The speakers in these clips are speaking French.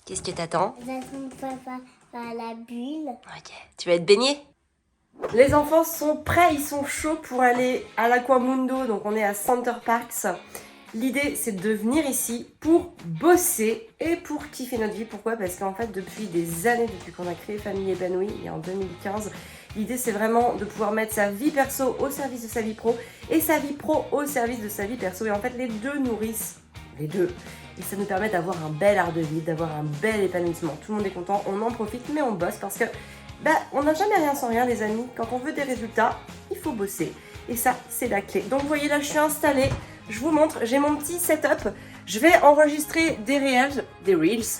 Qu'est-ce que t'attends? J'attends papa à la bulle. Ok. Tu vas être baigné? Les enfants sont prêts, ils sont chauds pour aller à l'Aquamundo. Donc on est à Center Parcs. L'idée, c'est de venir ici pour bosser et pour kiffer notre vie. Pourquoi? Parce qu'en fait, depuis des années, depuis qu'on a créé Famille Épanouie, et en 2015, l'idée, c'est vraiment de pouvoir mettre sa vie perso au service de sa vie pro et sa vie pro au service de sa vie perso. Et en fait, les deux nourrissent les deux. Et ça nous permet d'avoir un bel art de vie, d'avoir un bel épanouissement. Tout le monde est content, on en profite, mais on bosse parce que on n'a jamais rien sans rien, les amis. Quand on veut des résultats, il faut bosser. Et ça, c'est la clé. Donc, vous voyez, là, je suis installée. Je vous montre, j'ai mon petit setup. Je vais enregistrer des reels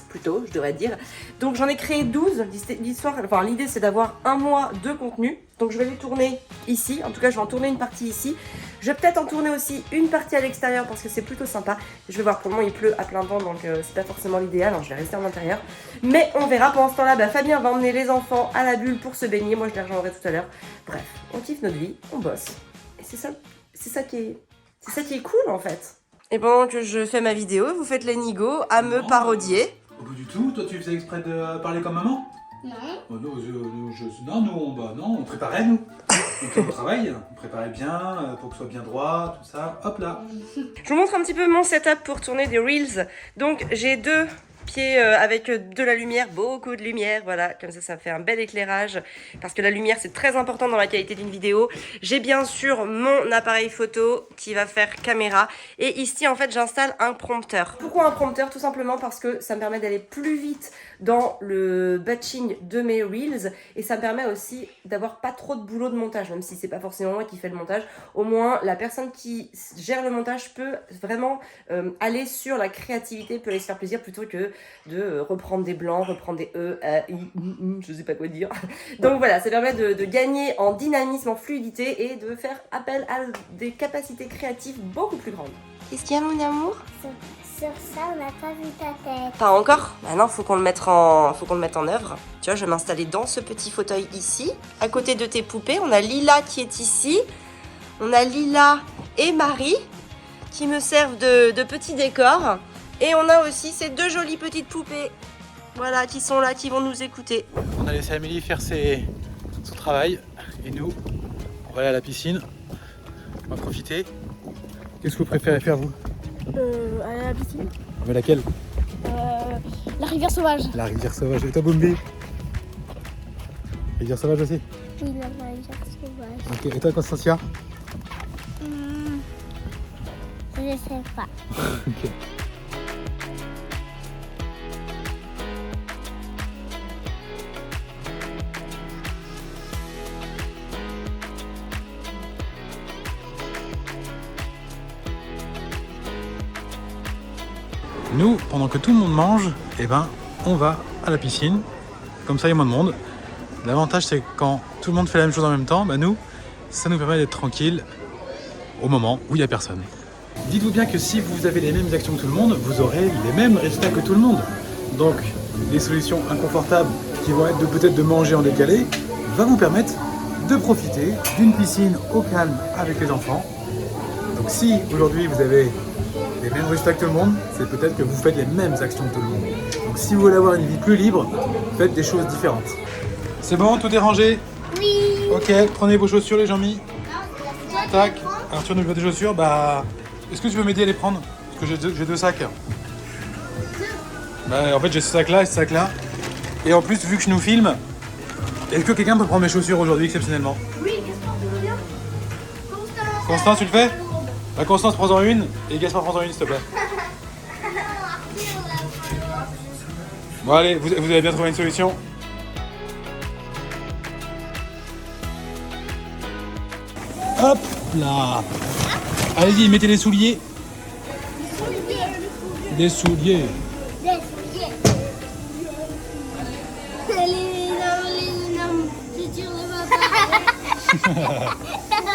plutôt, je devrais dire. Donc j'en ai créé 12. L'idée c'est d'avoir un mois de contenu. Donc je vais les tourner ici. En tout cas, je vais en tourner une partie ici. Je vais peut-être en tourner aussi une partie à l'extérieur parce que c'est plutôt sympa. Je vais voir, pour le moment il pleut à plein temps, donc c'est pas forcément l'idéal. Je vais rester en intérieur. Mais on verra. Pendant ce temps-là, Fabien va emmener les enfants à la bulle pour se baigner. Moi je les rejoindrai tout à l'heure. Bref, on kiffe notre vie, on bosse. Et c'est ça qui est cool en fait. Et pendant que je fais ma vidéo, vous faites les nigauds à me parodier. Pas du tout, toi tu faisais exprès de parler comme maman? Non. Oh, non, on préparait nous. Donc on travaille, on préparait bien pour que ce soit bien droit, tout ça. Hop là. Je vous montre un petit peu mon setup pour tourner des reels. Donc j'ai deux pieds avec de la lumière, beaucoup de lumière, voilà, comme ça fait un bel éclairage, parce que la lumière c'est très important dans la qualité d'une vidéo. J'ai bien sûr mon appareil photo qui va faire caméra, et ici en fait j'installe un prompteur. Pourquoi un prompteur? Tout simplement parce que ça me permet d'aller plus vite dans le batching de mes reels, et ça me permet aussi d'avoir pas trop de boulot de montage, même si c'est pas forcément moi qui fais le montage. Au moins la personne qui gère le montage peut vraiment aller sur la créativité, peut aller se faire plaisir plutôt que de reprendre des blancs, reprendre des E, je sais pas quoi dire. Donc voilà, ça permet de gagner en dynamisme, en fluidité et de faire appel à des capacités créatives beaucoup plus grandes. Qu'est-ce qu'il y a, mon amour? Sur ça, on n'a pas vu ta tête. Pas encore? Bah non, faut qu'on le mette en œuvre. Tu vois, je vais m'installer dans ce petit fauteuil ici. À côté de tes poupées, on a Lila qui est ici. On a Lila et Marie qui me servent de petits décors. Et on a aussi ces deux jolies petites poupées, voilà, qui sont là, qui vont nous écouter. On a laissé Amélie faire son travail et nous, on va aller à la piscine. On va profiter. Qu'est-ce que vous préférez faire vous? Aller à la piscine. Mais laquelle? La rivière sauvage. La rivière sauvage. Et toi Boumbi? Rivière sauvage aussi? Oui, la rivière sauvage. Ok, et toi Constantia? Je sais pas. Ok. Nous, pendant que tout le monde mange, on va à la piscine. Comme ça, il y a moins de monde. L'avantage, c'est que quand tout le monde fait la même chose en même temps, nous, ça nous permet d'être tranquille au moment où il n'y a personne. Dites-vous bien que si vous avez les mêmes actions que tout le monde, vous aurez les mêmes résultats que tout le monde. Donc, les solutions inconfortables qui vont être peut-être de manger en décalé, va vous permettre de profiter d'une piscine au calme avec les enfants. Donc si aujourd'hui vous avez les mêmes résultats que tout le monde, c'est peut-être que vous faites les mêmes actions que tout le monde. Donc si vous voulez avoir une vie plus libre, faites des choses différentes. C'est bon, tout est rangé? Oui. Ok, prenez vos chaussures les Jean-Mi. Tac. Arthur, nous veut des chaussures, est-ce que tu veux m'aider à les prendre? Parce que j'ai deux sacs. En fait j'ai ce sac là et ce sac là. Et en plus, vu que je nous filme, est-ce que quelqu'un peut prendre mes chaussures aujourd'hui exceptionnellement? Oui, Gaspard, tu veux bien? Constance, tu le fais? Constance, prends-en une, et Gaspard, prends-en une, s'il te plaît. Bon, allez, vous avez bien trouvé une solution? Hop là! Allez-y, mettez les souliers. Des souliers.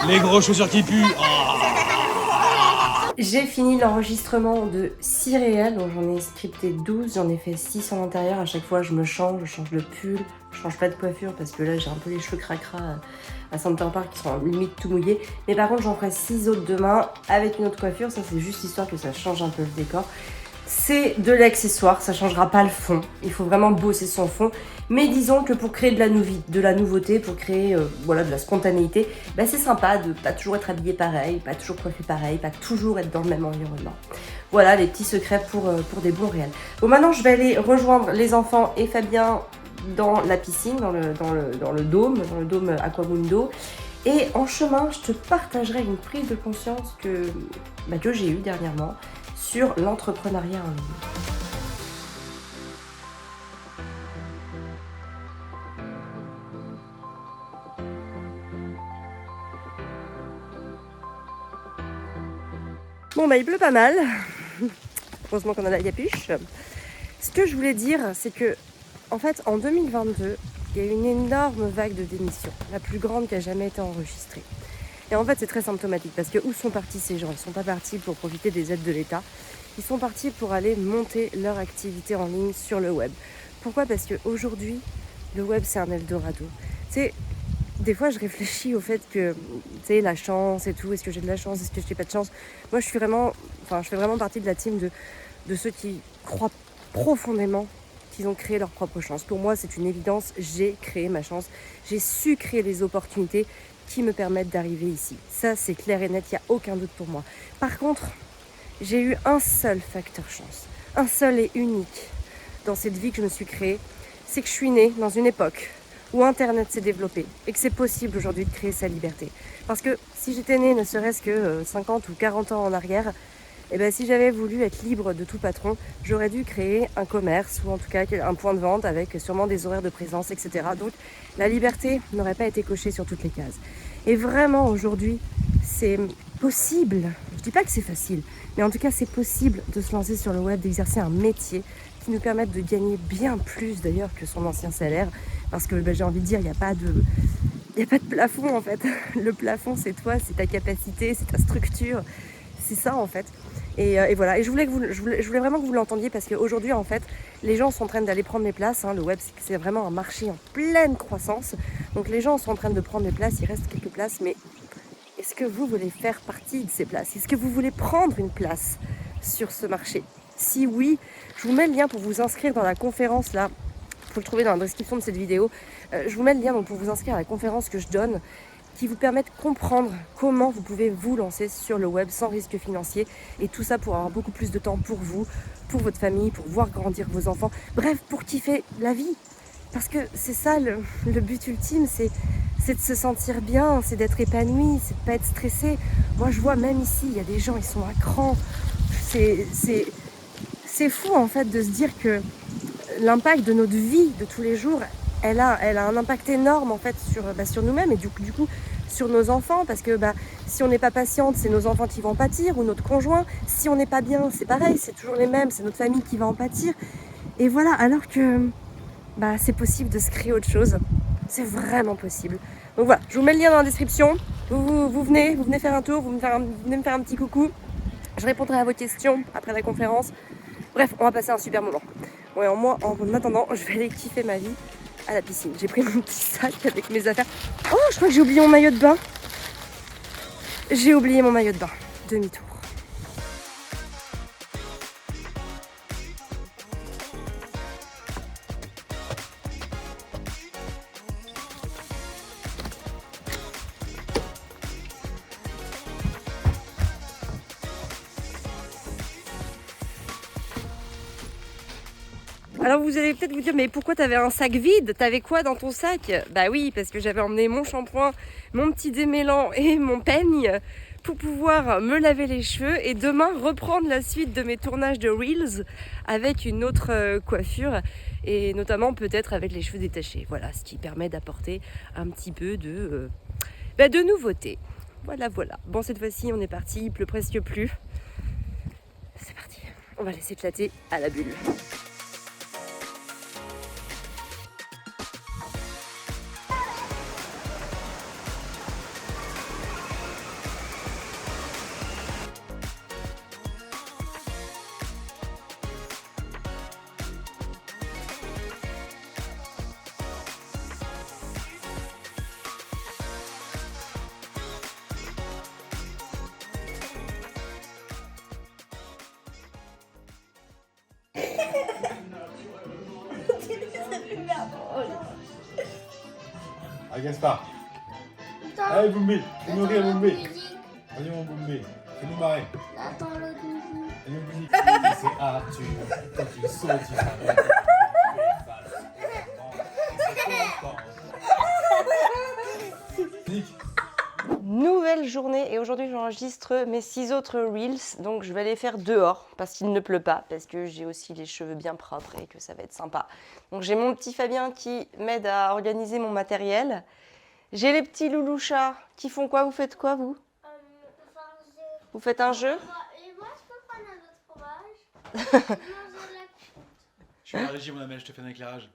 Les grosses chaussures qui puent. J'ai fini l'enregistrement de 6 réels, donc j'en ai scripté 12, j'en ai fait 6 en intérieur. À chaque fois je change de pull, je change pas de coiffure parce que là j'ai un peu les cheveux cracra à Center Park qui sont limite tout mouillés. Mais par contre j'en ferai 6 autres demain avec une autre coiffure, ça c'est juste histoire que ça change un peu le décor. c'est de l'accessoire, ça changera pas le fond. Il faut vraiment bosser son fond. Mais disons que pour créer de la nouveauté, pour créer voilà, de la spontanéité, bah c'est sympa de pas toujours être habillé pareil, pas toujours coiffé pareil, pas toujours être dans le même environnement. Voilà les petits secrets pour des bons réels. Bon, maintenant je vais aller rejoindre les enfants et Fabien dans la piscine, dans le dôme Aquamundo. Et en chemin, je te partagerai une prise de conscience que j'ai eue dernièrement sur l'entrepreneuriat en ligne. Bon bah il pleut pas mal, heureusement qu'on a la capuche. Ce que je voulais dire, c'est que en fait en 2022, il y a eu une énorme vague de démissions, la plus grande qui a jamais été enregistrée. Et en fait c'est très symptomatique parce que où sont partis ces gens? Ils sont pas partis pour profiter des aides de l'État, ils sont partis pour aller monter leur activité en ligne sur le web. Pourquoi? Parce qu'aujourd'hui, le web c'est un Eldorado. C'est des fois, je réfléchis au fait que, tu sais, la chance et tout, est-ce que j'ai de la chance, est-ce que j'ai pas de chance? Moi, je fais vraiment partie de la team de ceux qui croient profondément qu'ils ont créé leur propre chance. Pour moi, c'est une évidence, j'ai créé ma chance, j'ai su créer les opportunités qui me permettent d'arriver ici. Ça, c'est clair et net, il n'y a aucun doute pour moi. Par contre, j'ai eu un seul facteur chance, un seul et unique dans cette vie que je me suis créée, c'est que je suis née dans une époque où Internet s'est développé et que c'est possible aujourd'hui de créer sa liberté. Parce que si j'étais née ne serait-ce que 50 ou 40 ans en arrière, et ben si j'avais voulu être libre de tout patron, j'aurais dû créer un commerce ou en tout cas un point de vente avec sûrement des horaires de présence, etc. Donc la liberté n'aurait pas été cochée sur toutes les cases. Et vraiment aujourd'hui, c'est possible, je dis pas que c'est facile, mais en tout cas c'est possible de se lancer sur le web, d'exercer un métier qui nous permette de gagner bien plus d'ailleurs que son ancien salaire. Parce que j'ai envie de dire, il n'y a pas de plafond en fait. Le plafond, c'est toi, c'est ta capacité, c'est ta structure. C'est ça en fait. Et voilà. Et je voulais vraiment que vous l'entendiez parce qu'aujourd'hui en fait, les gens sont en train d'aller prendre les places. Le web, c'est vraiment un marché en pleine croissance. Donc les gens sont en train de prendre les places. Il reste quelques places, mais est-ce que vous voulez faire partie de ces places? Est-ce que vous voulez prendre une place sur ce marché? Si oui, je vous mets le lien pour vous inscrire dans la conférence là. Vous le trouvez dans la description de cette vidéo. Je vous mets le lien donc, pour vous inscrire à la conférence que je donne qui vous permet de comprendre comment vous pouvez vous lancer sur le web sans risque financier et tout ça pour avoir beaucoup plus de temps pour vous, pour votre famille, pour voir grandir vos enfants, bref, pour kiffer la vie. Parce que c'est ça le but ultime, c'est de se sentir bien, c'est d'être épanoui, c'est de pas être stressé. Moi je vois même ici, il y a des gens, ils sont à cran. C'est fou en fait de se dire que l'impact de notre vie de tous les jours, elle a un impact énorme en fait sur nous-mêmes et du coup sur nos enfants parce que si on n'est pas patiente, c'est nos enfants qui vont en pâtir ou notre conjoint. Si on n'est pas bien, c'est pareil, c'est toujours les mêmes, c'est notre famille qui va en pâtir. Et voilà, alors que c'est possible de se créer autre chose. C'est vraiment possible. Donc voilà, je vous mets le lien dans la description. Vous venez faire un tour, vous venez me faire un petit coucou. Je répondrai à vos questions après la conférence. Bref, on va passer un super moment. Ouais, en attendant, je vais aller kiffer ma vie à la piscine. J'ai pris mon petit sac avec mes affaires. Oh, je crois que j'ai oublié mon maillot de bain. J'ai oublié mon maillot de bain. Demi-tour. Alors vous allez peut-être vous dire, mais pourquoi t'avais un sac vide? T'avais quoi dans ton sac? Bah oui, parce que j'avais emmené mon shampoing, mon petit démêlant et mon peigne pour pouvoir me laver les cheveux et demain reprendre la suite de mes tournages de Reels avec une autre coiffure et notamment peut-être avec les cheveux détachés. Voilà, ce qui permet d'apporter un petit peu de nouveauté. Voilà. Bon, cette fois-ci, on est parti, il pleut presque plus. C'est parti, on va laisser éclater à la bulle. Ah, Gaspard. Attends, Allez, Boumbi. Fais-nous rire, l'autre Boumbi. musique. Vas-y, mon Boumbi. Fais-nous marrer. Attends, l'autre musique. Fais-nous musique. C'est Arthur. Quand il saute, il s'arrête. Nouvelle journée et aujourd'hui j'enregistre mes 6 autres reels, donc je vais les faire dehors parce qu'il ne pleut pas, parce que j'ai aussi les cheveux bien propres et que ça va être sympa. Donc j'ai mon petit Fabien qui m'aide à organiser mon matériel. J'ai les petits loulous chats qui font quoi? Vous faites quoi vous? Vous faites un jeu? Et moi, je peux prendre un autre fromage. Je suis allergique, mon amel, je te fais un éclairage.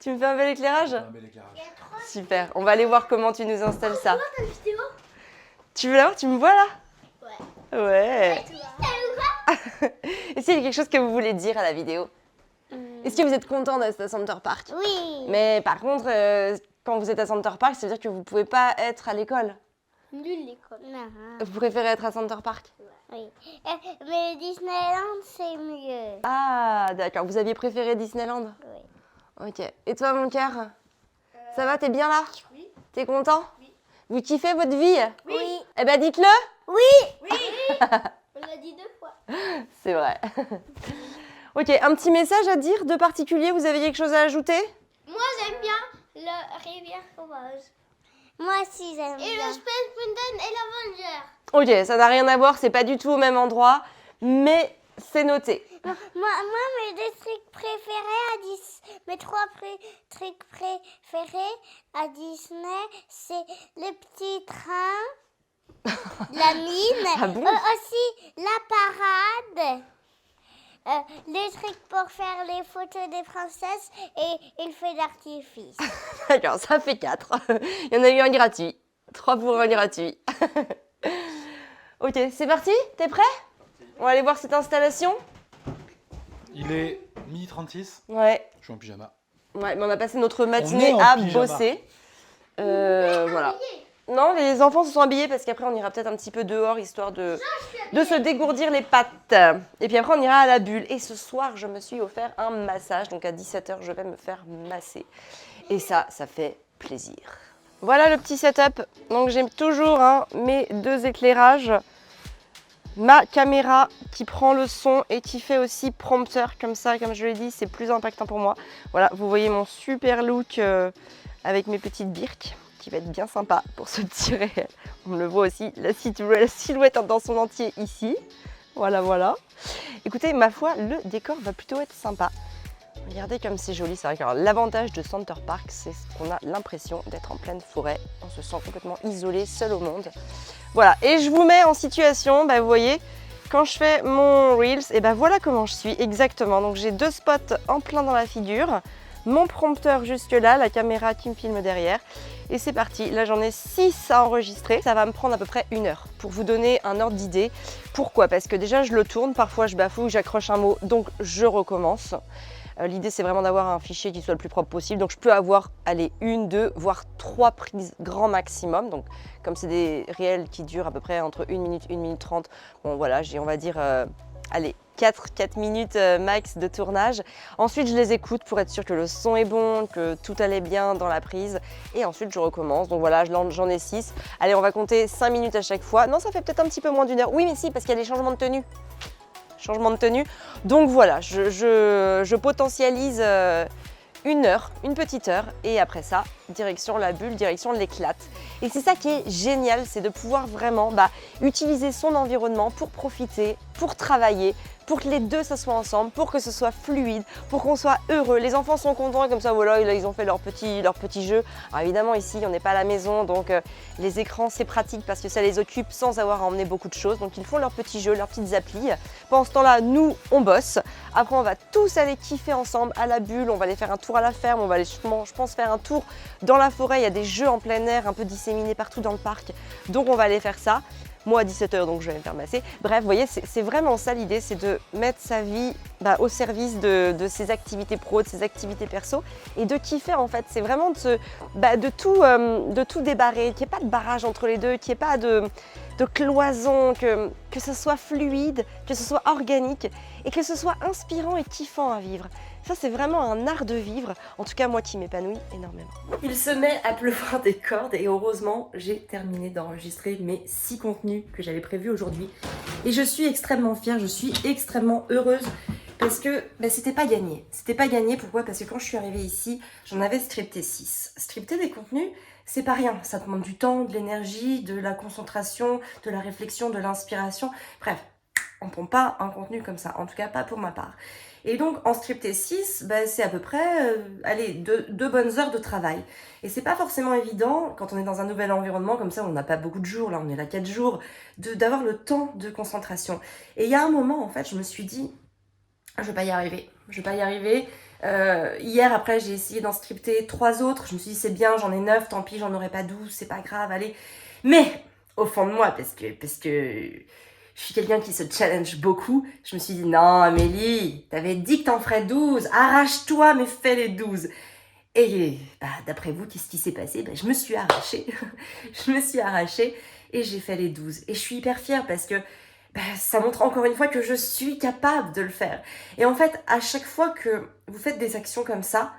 Tu me fais un bel éclairage? Un bel éclairage. Super, on va aller voir comment tu nous installes ça. Ta vidéo? Tu veux la voir? Tu me vois là? Ouais. Ouais. Est-ce qu'il y a quelque chose que vous voulez dire à la vidéo? Est-ce que vous êtes content d'être à Center Park? Oui. Mais par contre, quand vous êtes à Center Park, ça veut dire que vous ne pouvez pas être à l'école. Nul l'école. Non. Vous préférez être à Center Park? Oui. Mais Disneyland, c'est mieux. Ah, d'accord. Vous aviez préféré Disneyland? Oui. Ok. Et toi, mon cœur? Ça va? T'es bien là? Oui. T'es content? Oui. Vous kiffez votre vie? Oui. Eh ben, dites-le! Oui. On l'a dit 2 fois. C'est vrai. Ok, un petit message à dire de particulier? Vous avez quelque chose à ajouter? Moi, j'aime bien le rivière sauvage. Moi aussi, j'aime bien. Et le Space Mountain et l'Avenger. Ok, ça n'a rien à voir, c'est pas du tout au même endroit, mais c'est noté. Moi, mes 2 trucs préférés à Disney, mes 3 trucs préférés à Disney, c'est le petit train, la mine, Ah bon? aussi la parade, les trucs pour faire les photos des princesses et le feu d'artifice. D'accord, ça fait 4. Il y en a eu un gratuit. 3 pour un gratuit. Ok, c'est parti? T'es prêt? On va aller voir cette installation? Il est 12h36. Ouais. Je suis en pyjama. Ouais, mais on a passé notre est matinée en à pyjama. bosser. Voilà. Non, les enfants se sont habillés parce qu'après on ira peut-être un petit peu dehors histoire de se dégourdir les pattes. Et puis après on ira à la bulle. Et ce soir je me suis offert un massage. Donc à 17h je vais me faire masser. Et ça fait plaisir. Voilà le petit setup. Donc j'ai toujours mes 2 éclairages. Ma caméra qui prend le son et qui fait aussi prompteur comme ça, comme je l'ai dit, c'est plus impactant pour moi. Voilà, vous voyez mon super look avec mes petites birques qui va être bien sympa pour ce petit réel. On le voit aussi, la silhouette dans son entier ici. Voilà, voilà. Écoutez, ma foi, le décor va plutôt être sympa. Regardez comme c'est joli, c'est vrai que l'avantage de Center Park, c'est qu'on a l'impression d'être en pleine forêt. On se sent complètement isolé, seul au monde. Voilà, et je vous mets en situation, vous voyez, quand je fais mon Reels, et voilà comment je suis exactement. Donc j'ai 2 spots en plein dans la figure, mon prompteur jusque là, la caméra qui me filme derrière. Et c'est parti, là j'en ai 6 à enregistrer. Ça va me prendre à peu près 1 heure pour vous donner un ordre d'idée. Pourquoi? Parce que déjà je le tourne, parfois je bafouille, j'accroche un mot, donc je recommence. L'idée c'est vraiment d'avoir un fichier qui soit le plus propre possible. Donc je peux avoir, allez, 1, 2, voire 3 prises grand maximum. Donc comme c'est des réels qui durent à peu près entre 1 minute, 1 minute 30, bon voilà, j'ai on va dire, allez, 4 minutes max de tournage. Ensuite je les écoute pour être sûr que le son est bon, que tout allait bien dans la prise. Et ensuite je recommence. Donc voilà, j'en ai 6. Allez, on va compter 5 minutes à chaque fois. Non, ça fait peut-être un petit peu moins d'1 heure. Oui mais si, parce qu'il y a les changements de tenue. Donc voilà, je potentialise 1 heure, une petite heure, et après ça, direction la bulle, direction l'éclate. Et c'est ça qui est génial, c'est de pouvoir vraiment utiliser son environnement pour profiter, pour travailler, pour que les deux ça soit ensemble, pour que ce soit fluide, pour qu'on soit heureux. Les enfants sont contents comme ça, voilà, ils ont fait leur petit jeu. Alors évidemment ici on n'est pas à la maison, donc les écrans c'est pratique parce que ça les occupe sans avoir à emmener beaucoup de choses. Donc ils font leurs petits jeux, leurs petites applis. Pendant ce temps-là, nous on bosse. Après on va tous aller kiffer ensemble à la bulle, on va aller faire un tour à la ferme, on va aller je pense faire un tour dans la forêt. Il y a des jeux en plein air un peu disséminés partout dans le parc, donc on va aller faire ça. Moi à 17h, donc je vais me faire masser. Bref, vous voyez, c'est vraiment ça l'idée, c'est de mettre sa vie au service de ses activités pro, de ses activités perso et de kiffer en fait. C'est vraiment de tout débarrer, qu'il n'y ait pas de barrage entre les deux, qu'il n'y ait pas de cloison, que ce soit fluide, que ce soit organique et que ce soit inspirant et kiffant à vivre. Ça, c'est vraiment un art de vivre, en tout cas moi qui m'épanouis énormément. Il se met à pleuvoir des cordes et heureusement, j'ai terminé d'enregistrer mes 6 contenus que j'avais prévus aujourd'hui. Et je suis extrêmement fière, je suis extrêmement heureuse parce que c'était pas gagné. C'était pas gagné, pourquoi? Parce que quand je suis arrivée ici, j'en avais scripté 6. Scripter des contenus, c'est pas rien. Ça demande du temps, de l'énergie, de la concentration, de la réflexion, de l'inspiration. Bref, on pompe pas un contenu comme ça, en tout cas pas pour ma part. Et donc en scripter 6, c'est à peu près deux bonnes heures de travail. Et c'est pas forcément évident quand on est dans un nouvel environnement comme ça, on n'a pas beaucoup de jours, là on est là 4 jours, d'avoir le temps de concentration. Et il y a un moment en fait, je me suis dit, je vais pas y arriver, hier après j'ai essayé d'en scripter 3 autres, je me suis dit c'est bien, j'en ai 9, tant pis, j'en aurai pas 12, c'est pas grave, allez. Mais au fond de moi, parce que je suis quelqu'un qui se challenge beaucoup. Je me suis dit, non, Amélie, t'avais dit que t'en ferais 12. Arrache-toi, mais fais les 12. Et d'après vous, qu'est-ce qui s'est passé? Je me suis arrachée. Je me suis arrachée et j'ai fait les 12. Et je suis hyper fière parce que ça montre encore une fois que je suis capable de le faire. Et en fait, à chaque fois que vous faites des actions comme ça,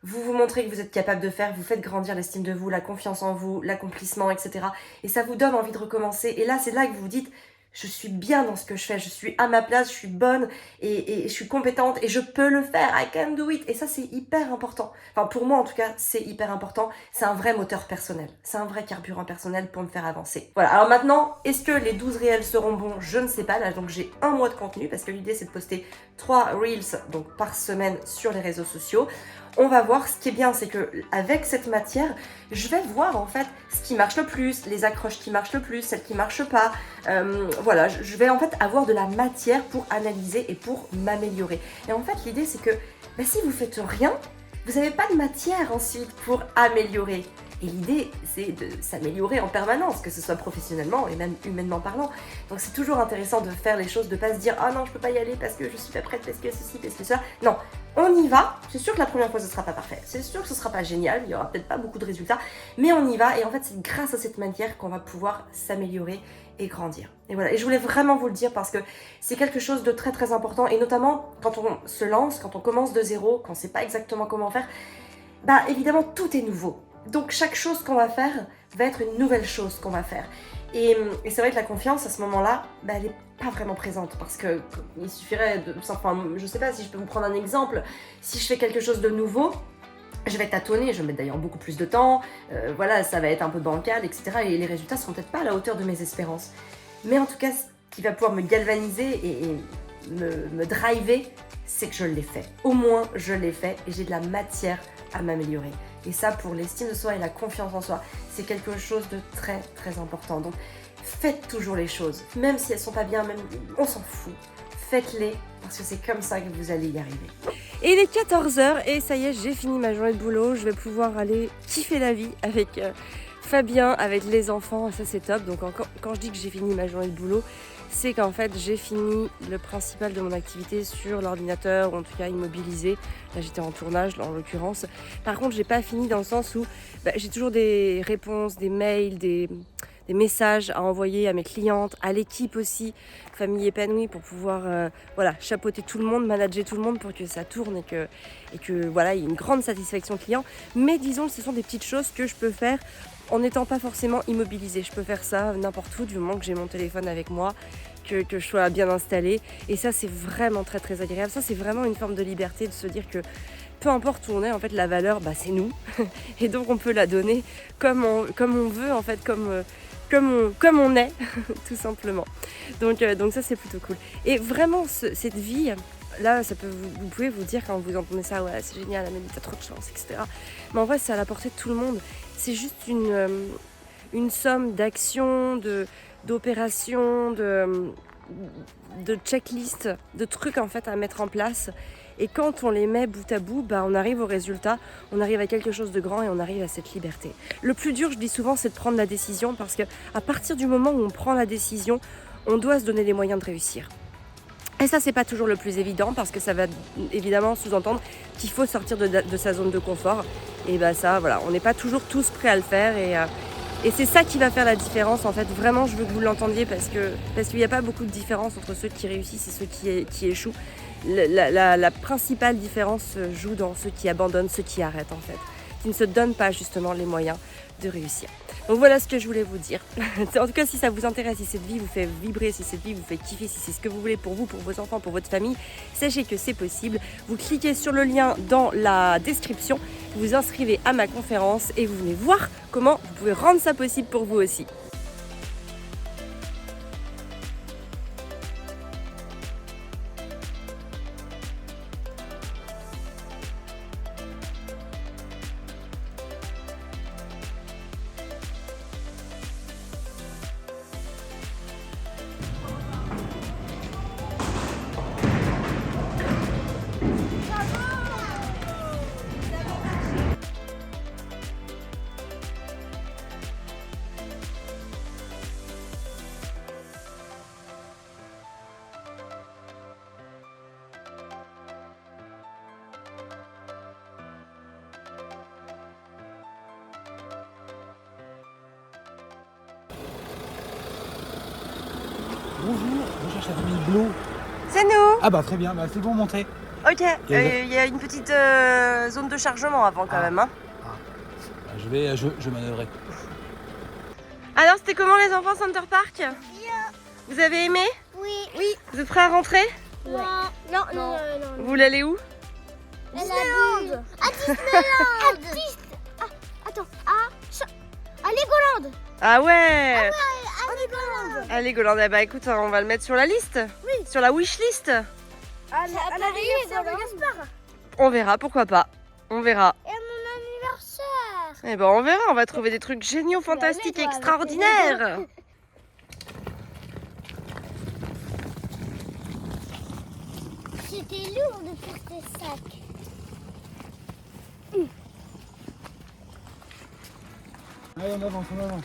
vous vous montrez que vous êtes capable de faire, vous faites grandir l'estime de vous, la confiance en vous, l'accomplissement, etc. Et ça vous donne envie de recommencer. Et là, c'est là que vous vous dites, je suis bien dans ce que je fais, je suis à ma place, je suis bonne et je suis compétente et je peux le faire, I can do it. Et ça, c'est hyper important. Enfin, pour moi, en tout cas, c'est hyper important. C'est un vrai moteur personnel. C'est un vrai carburant personnel pour me faire avancer. Voilà. Alors maintenant, est-ce que les 12 réels seront bons? Je ne sais pas. Là, donc j'ai un mois de contenu parce que l'idée, c'est de poster 3 reels donc par semaine sur les réseaux sociaux. On va voir, ce qui est bien, c'est que avec cette matière, je vais voir en fait ce qui marche le plus, les accroches qui marchent le plus, celles qui marchent pas. Voilà, je vais en fait avoir de la matière pour analyser et pour m'améliorer. Et en fait, l'idée c'est que si vous faites rien, vous n'avez pas de matière ensuite pour améliorer. Et l'idée, c'est de s'améliorer en permanence, que ce soit professionnellement et même humainement parlant. Donc c'est toujours intéressant de faire les choses, de pas se dire « Ah non, je peux pas y aller parce que je suis pas prête, parce que ceci, parce que cela. » Non, on y va. C'est sûr que la première fois, ce sera pas parfait. C'est sûr que ce sera pas génial, il y aura peut-être pas beaucoup de résultats. Mais on y va et en fait, c'est grâce à cette matière qu'on va pouvoir s'améliorer et grandir. Et voilà, et je voulais vraiment vous le dire parce que c'est quelque chose de très très important. Et notamment, quand on se lance, quand on commence de zéro, quand on sait pas exactement comment faire, évidemment, tout est nouveau. Donc chaque chose qu'on va faire va être une nouvelle chose qu'on va faire. Et c'est vrai que la confiance à ce moment-là, elle n'est pas vraiment présente parce que il suffirait de... Enfin, je sais pas si je peux vous prendre un exemple. Si je fais quelque chose de nouveau, je vais tâtonner, je vais mettre d'ailleurs beaucoup plus de temps, voilà, ça va être un peu bancal, etc. Et les résultats seront peut-être pas à la hauteur de mes espérances. Mais en tout cas, ce qui va pouvoir me galvaniser et me driver, c'est que je l'ai fait. Au moins, je l'ai fait et j'ai de la matière à m'améliorer. Et ça, pour l'estime de soi et la confiance en soi, c'est quelque chose de très très important. Donc, faites toujours les choses, même si elles sont pas bien, même on s'en fout. Faites-les parce que c'est comme ça que vous allez y arriver. Et il est 14h et ça y est, j'ai fini ma journée de boulot. Je vais pouvoir aller kiffer la vie avec Fabien, avec les enfants. Ça, c'est top. Donc, quand je dis que j'ai fini ma journée de boulot, c'est qu'en fait j'ai fini le principal de mon activité sur l'ordinateur, ou en tout cas immobilisé. Là j'étais en tournage en l'occurrence. Par contre j'ai pas fini dans le sens où j'ai toujours des réponses, des mails, des messages à envoyer à mes clientes, à l'équipe aussi, famille épanouie, pour pouvoir chapeauter tout le monde, manager tout le monde pour que ça tourne et que voilà, il y ait une grande satisfaction client. Mais disons que ce sont des petites choses que je peux faire en n'étant pas forcément immobilisée. Je peux faire ça n'importe où du moment que j'ai mon téléphone avec moi, que je sois bien installée. Et ça, c'est vraiment très très agréable. Ça, c'est vraiment une forme de liberté de se dire que peu importe où on est, en fait, la valeur, c'est nous. Et donc, on peut la donner comme on veut, en fait, comme on est, tout simplement. Donc ça, c'est plutôt cool. Et vraiment, cette vie... Là, vous pouvez vous dire quand vous entendez ça, ouais, c'est génial, Amélie, t'as trop de chance, etc. Mais en vrai, c'est à la portée de tout le monde. C'est juste une somme d'actions, d'opérations, de checklists, de trucs en fait à mettre en place. Et quand on les met bout à bout, on arrive au résultat, on arrive à quelque chose de grand et on arrive à cette liberté. Le plus dur, je dis souvent, c'est de prendre la décision parce qu'à partir du moment où on prend la décision, on doit se donner les moyens de réussir. Et ça, c'est pas toujours le plus évident parce que ça va évidemment sous-entendre qu'il faut sortir de sa zone de confort. Et ça, voilà, on n'est pas toujours tous prêts à le faire et c'est ça qui va faire la différence. En fait, vraiment, je veux que vous l'entendiez parce qu'il n'y a pas beaucoup de différence entre ceux qui réussissent et ceux qui échouent. la principale différence se joue dans ceux qui abandonnent, ceux qui arrêtent en fait, qui ne se donnent pas justement les moyens de réussir. Donc voilà ce que je voulais vous dire. En tout cas, si ça vous intéresse, si cette vie vous fait vibrer, si cette vie vous fait kiffer, si c'est ce que vous voulez pour vous, pour vos enfants, pour votre famille, sachez que c'est possible. Vous cliquez sur le lien dans la description, vous vous inscrivez à ma conférence et vous venez voir comment vous pouvez rendre ça possible pour vous aussi. Bonjour, je cherche la famille Blo. C'est nous. Ah bah très bien, bah c'est bon, montez. Ok, il y a une petite zone de chargement avant quand même. Hein. Bah, je manœuvrerai. Alors, c'était comment les enfants Center Park? Vous avez aimé? Oui. Vous êtes prêts à rentrer? Non. Vous voulez aller où? Disneyland. À Disneyland. Attends, à Legoland. Ah ouais, À Legoland. à Legoland. Eh bah écoute, on va le mettre sur la liste. Oui. Sur la wish list. À l'anniversaire de Gaspard. On verra, pourquoi pas. On verra. Et à mon anniversaire. Eh ben on verra, on va trouver des trucs géniaux, fantastiques, toi, avec extraordinaires. C'était lourd de porter sac. Allez, on avance, on avance.